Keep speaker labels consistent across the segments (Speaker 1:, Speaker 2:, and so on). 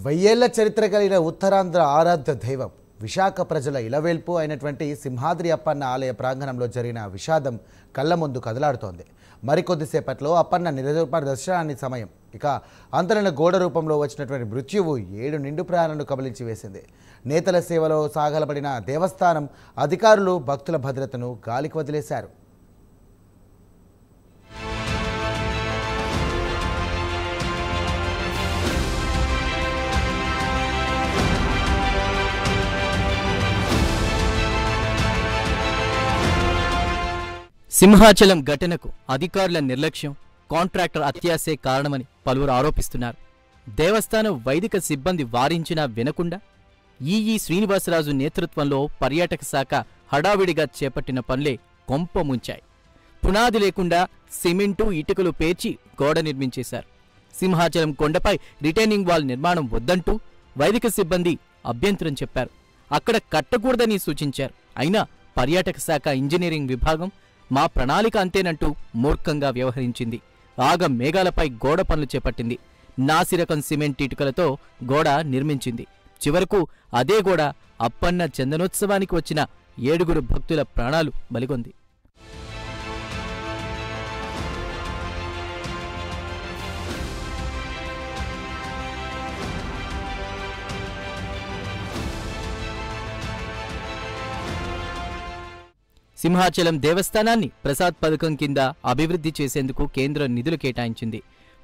Speaker 1: వెయ్యేళ్ల చరిత్ర కలిగిన ఉత్తరాంధ్ర ఆరాధ్య దైవం విశాఖ ప్రజల ఇలవేల్పు అయినటువంటి సింహాద్రి అప్పన్న ఆలయ ప్రాంగణంలో జరిగిన విషాదం కళ్ళ ముందు కదలాడుతోంది. మరికొద్దిసేపట్లో అప్పన్న నిరూపణ దర్శనాన్ని సమయం. ఇక అంతరణ గోడ రూపంలో వచ్చినటువంటి మృత్యువు 7 నిండు ప్రాణాలను కబలించి వేసింది. నేతల సేవలో సాగలబడిన దేవస్థానం అధికారులు భక్తుల భద్రతను గాలికి వదిలేశారు.
Speaker 2: సింహాచలం ఘటనకు అధికారుల నిర్లక్ష్యం, కాంట్రాక్టర్ అత్యాశే కారణమని పలువురు ఆరోపిస్తున్నారు. దేవస్థానం వైదిక సిబ్బంది వారించినా వినకుండా ఈఈ శ్రీనివాసరాజు నేతృత్వంలో పర్యాటక శాఖ హడావిడిగా చేపట్టిన పనులే కొంప ముంచాయి. పునాది లేకుండా సిమెంటు, ఇటుకలు పేర్చి గోడ నిర్మించేశారు. సింహాచలం కొండపై రిటైనింగ్ వాల్ నిర్మాణం వద్దంటూ వైదిక సిబ్బంది అభ్యంతరం చెప్పారు. అక్కడ కట్టకూడదని సూచించారు. అయినా పర్యాటక శాఖ ఇంజనీరింగ్ విభాగం మా ప్రణాళిక అంతేనంటూ మూర్ఖంగా వ్యవహరించింది. ఆగ మేఘాలపై గోడ పనులు చేపట్టింది. నాసిరకం సిమెంట్ ఇటుకలతో గోడ నిర్మించింది. చివరకు అదే గోడ అప్పన్న చందనోత్సవానికి వచ్చిన 7 భక్తుల ప్రాణాలు బలిగొంది. సింహాచలం దేవస్థానాన్ని ప్రసాద్ పథకం కింద అభివృద్ధి చేసేందుకు కేంద్రం నిధులు కేటాయించింది.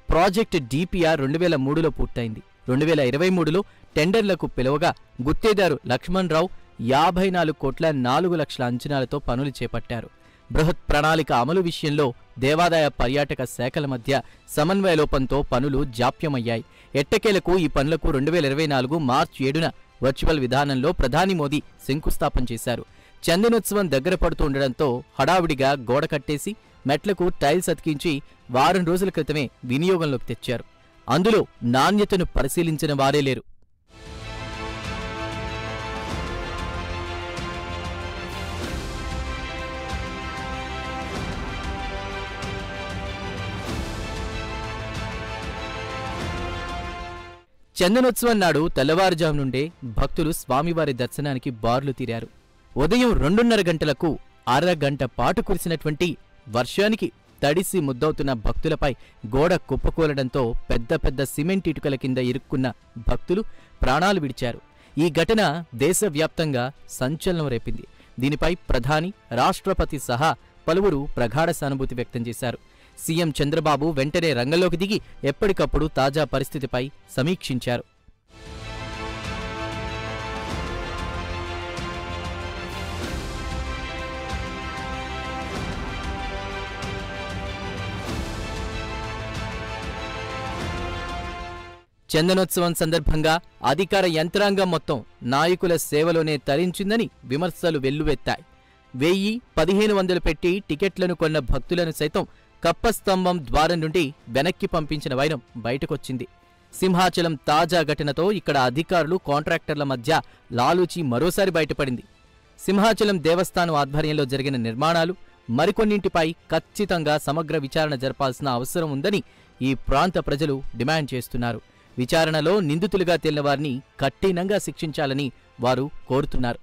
Speaker 2: ప్రాజెక్టు డిపిఆర్ 2003లో పూర్తయింది. 2023లో టెండర్లకు పిలువగా గుత్తేదారు లక్ష్మణరావు 54 కోట్ల 4 లక్షల అంచనాలతో పనులు చేపట్టారు. బృహత్ ప్రణాళిక అమలు విషయంలో దేవాదాయ పర్యాటక శాఖల మధ్య సమన్వయ లోపంతో పనులు జాప్యమయ్యాయి. ఎట్టకేలకు ఈ పనులకు 2024 మార్చి 7న వర్చువల్ విధానంలో ప్రధాని మోదీ శంకుస్థాపన చేశారు. చందనోత్సవం దగ్గర పడుతుండటంతో హడావిడిగా గోడ కట్టేసి మెట్లకు టైల్స్ అతికించి వారం రోజుల క్రితమే వినియోగంలోకి తెచ్చారు. అందులో నాణ్యతను పరిశీలించిన వారే లేరు. చందనోత్సవం నాడు తెల్లవారుజాము నుండే భక్తులు స్వామివారి దర్శనానికి బార్లు తీరారు. ఉదయం 2:30 గంటలకు అరగంట పాటు కురిసినటువంటి వర్షానికి తడిసి ముద్దవుతున్న భక్తులపై గోడ కుప్పకూలడంతో పెద్ద పెద్ద సిమెంట్ ఇటుకల కింద ఇరుక్కున్న భక్తులు ప్రాణాలు విడిచారు. ఈ ఘటన దేశవ్యాప్తంగా సంచలనం రేపింది. దీనిపై ప్రధాని, రాష్ట్రపతి సహా పలువురు ప్రగాఢ సానుభూతి వ్యక్తం చేశారు. సీఎం చంద్రబాబు వెంటనే రంగంలోకి దిగి ఎప్పటికప్పుడు తాజా పరిస్థితిపై సమీక్షించారు. చందనోత్సవం సందర్భంగా అధికార యంత్రాంగం మొత్తం నాయకుల సేవలోనే తరించిందని విమర్శలు వెల్లువెత్తాయి. 1000-1500 పెట్టి టికెట్లను కొన్న భక్తులను సైతం కప్పస్తంభం ద్వారం నుండి వెనక్కి పంపించిన వైనం బయటకొచ్చింది. సింహాచలం తాజా ఘటనతో ఇక్కడ అధికారులు, కాంట్రాక్టర్ల మధ్య లాలూచి మరోసారి బయటపడింది. సింహాచలం దేవస్థానం ఆధ్వర్యంలో జరిగిన నిర్మాణాలు మరికొన్నింటిపై ఖచ్చితంగా సమగ్ర విచారణ జరపాల్సిన అవసరం ఉందని ఈ ప్రాంత ప్రజలు డిమాండ్ చేస్తున్నారు. విచారణలో నిందితులుగా తేలిన వారిని కఠినంగా శిక్షించాలని వారు కోరుతున్నారు.